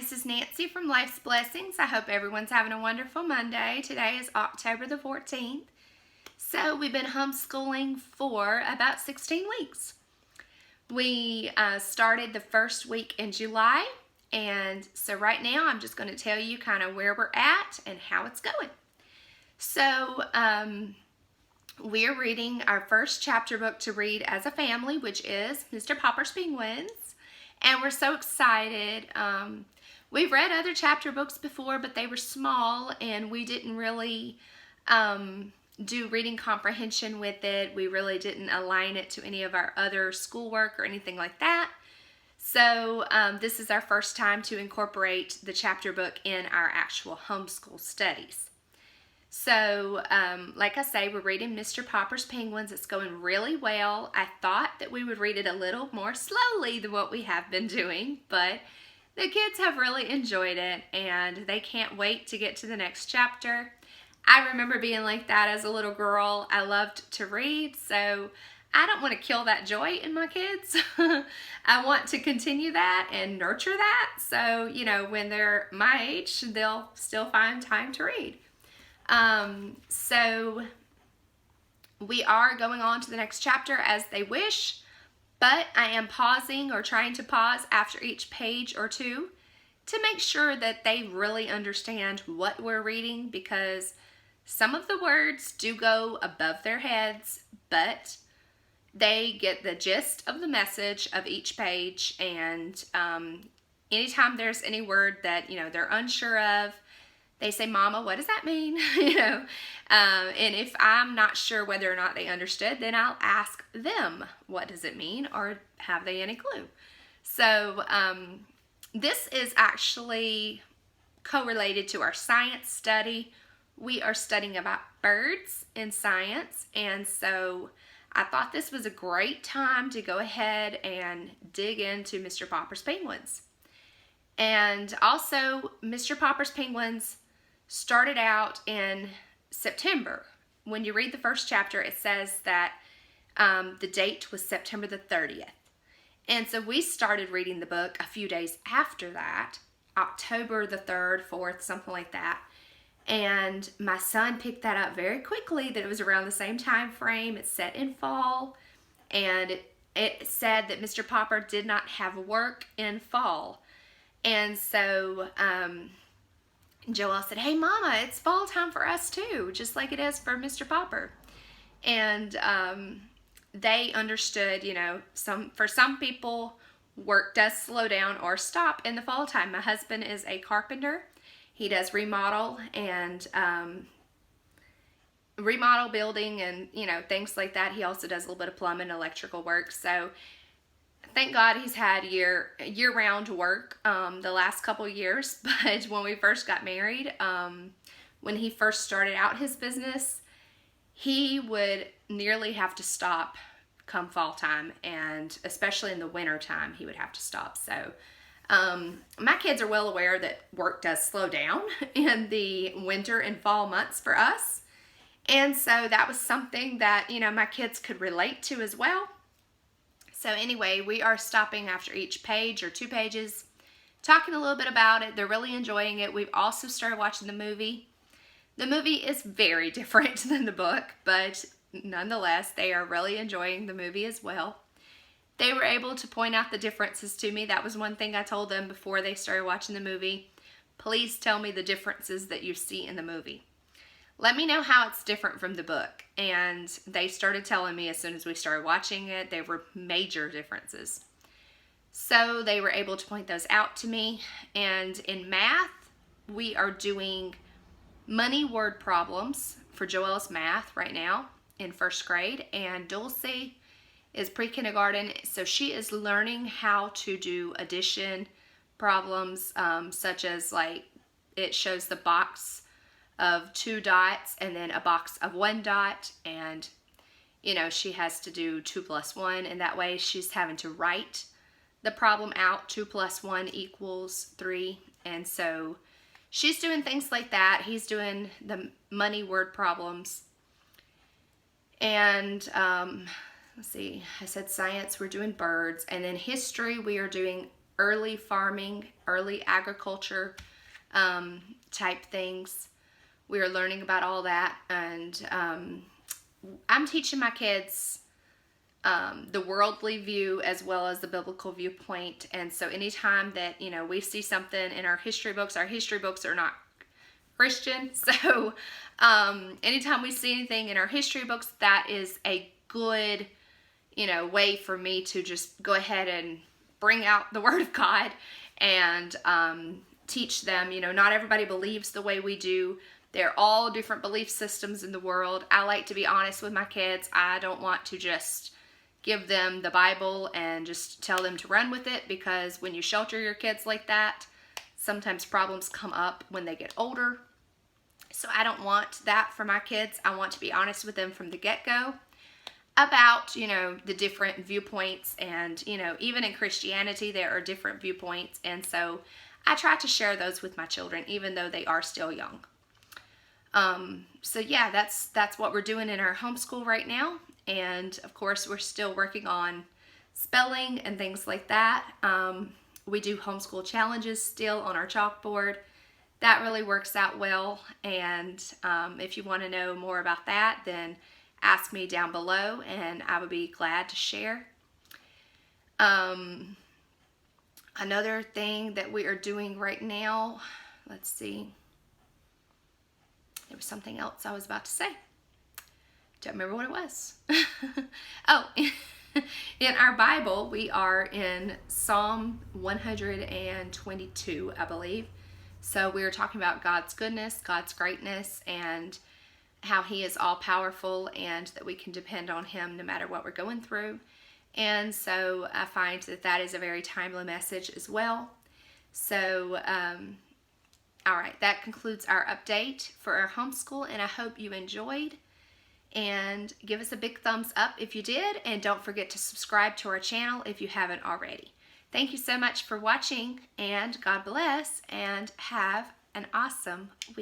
this is Nancy from Life's Blessings. I hope everyone's having a wonderful Monday. Today is October the 14th. So we've been homeschooling for about 16 weeks. We started the first week in July, and so right now I'm just going to tell you kind of where we're at and how it's going. So we're reading our first chapter book to read as a family, which is Mr. Popper's Penguins. And we're so excited. We've read other chapter books before, but they were small and we didn't really do reading comprehension with it. We really didn't align it to any of our other schoolwork or anything like that. So this is our first time to incorporate the chapter book in our actual homeschool studies. So, like I say, we're reading Mr. Popper's Penguins. It's going really well. I thought that we would read it a little more slowly than what we have been doing, but the kids have really enjoyed it, and they can't wait to get to the next chapter. I remember being like that as a little girl. I loved to read, so I don't want to kill that joy in my kids. I want to continue that and nurture that, so, you know, when they're my age, they'll still find time to read. So we are going on to the next chapter as they wish, but I am pausing or trying to pause after each page or two to make sure that they really understand what we're reading, because some of the words do go above their heads, but they get the gist of the message of each page. And anytime there's any word that, you know, they're unsure of, they say, "Mama, what does that mean?" You know, and if I'm not sure whether or not they understood, then I'll ask them, "What does it mean?" or "Have they any clue?" So this is actually correlated to our science study. We are studying about birds in science, and so I thought this was a great time to go ahead and dig into Mr. Popper's Penguins. And also, Mr. Popper's Penguins started out in September. When you read the first chapter, it says that the date was September the 30th. And so we started reading the book a few days after that, October the 3rd, 4th, something like that. And my son picked that up very quickly, that it was around the same time frame. It's set in fall, and it said that Mr. Popper did not have work in fall. And so Joelle said, "Hey, Mama, it's fall time for us too, just like it is for Mr. Popper." And they understood, you know, for some people, work does slow down or stop in the fall time. My husband is a carpenter. He does remodel and remodel building and, you know, things like that. He also does a little bit of plumbing, electrical work. So thank God he's had year-round work the last couple years. But when we first got married, when he first started out his business, he would nearly have to stop come fall time, and especially in the winter time, he would have to stop. So my kids are well aware that work does slow down in the winter and fall months for us. And so that was something that, you know, my kids could relate to as well. So anyway, we are stopping after each page or 2 pages, talking a little bit about it. They're really enjoying it. We've also started watching the movie. The movie is very different than the book, but nonetheless, they are really enjoying the movie as well. They were able to point out the differences to me. That was one thing I told them before they started watching the movie. Please tell me the differences that you see in the movie. Let me know how it's different from the book. And they started telling me as soon as we started watching it, there were major differences. So they were able to point those out to me. And in math, we are doing money word problems for Joelle's math right now in 1st grade. And Dulcie is pre-kindergarten, so she is learning how to do addition problems, such as, like, it shows the box of 2 dots and then a box of 1 dot, and, you know, she has to do 2 plus 1, and that way she's having to write the problem out. 2 plus 1 equals 3, and so she's doing things like that. He's doing the money word problems. And let's see, I said science, we're doing birds, and then history, we are doing early farming, early agriculture type things. We are learning about all that, and I'm teaching my kids the worldly view as well as the biblical viewpoint. And so anytime that, you know, we see something in our history books are not Christian. So anytime we see anything in our history books, that is a good, you know, way for me to just go ahead and bring out the Word of God and teach them. You know, not everybody believes the way we do. They're all different belief systems in the world. I like to be honest with my kids. I don't want to just give them the Bible and just tell them to run with it, because when you shelter your kids like that, sometimes problems come up when they get older. So I don't want that for my kids. I want to be honest with them from the get-go about, you know, the different viewpoints. And, you know, even in Christianity, there are different viewpoints. And so I try to share those with my children, even though they are still young. So yeah, that's what we're doing in our homeschool right now. And of course, we're still working on spelling and things like that. We do homeschool challenges still on our chalkboard. That really works out well. And if you want to know more about that, then ask me down below and I would be glad to share. Another thing that we are doing right now, let's see. There was something else I was about to say. Don't remember what it was. Oh, in our Bible, we are in Psalm 122, I believe. So we are talking about God's goodness, God's greatness, and how He is all powerful and that we can depend on Him no matter what we're going through. And so I find that that is a very timely message as well. So, all right, that concludes our update for our homeschool, and I hope you enjoyed. And give us a big thumbs up if you did, and don't forget to subscribe to our channel if you haven't already. Thank you so much for watching, and God bless, and have an awesome week.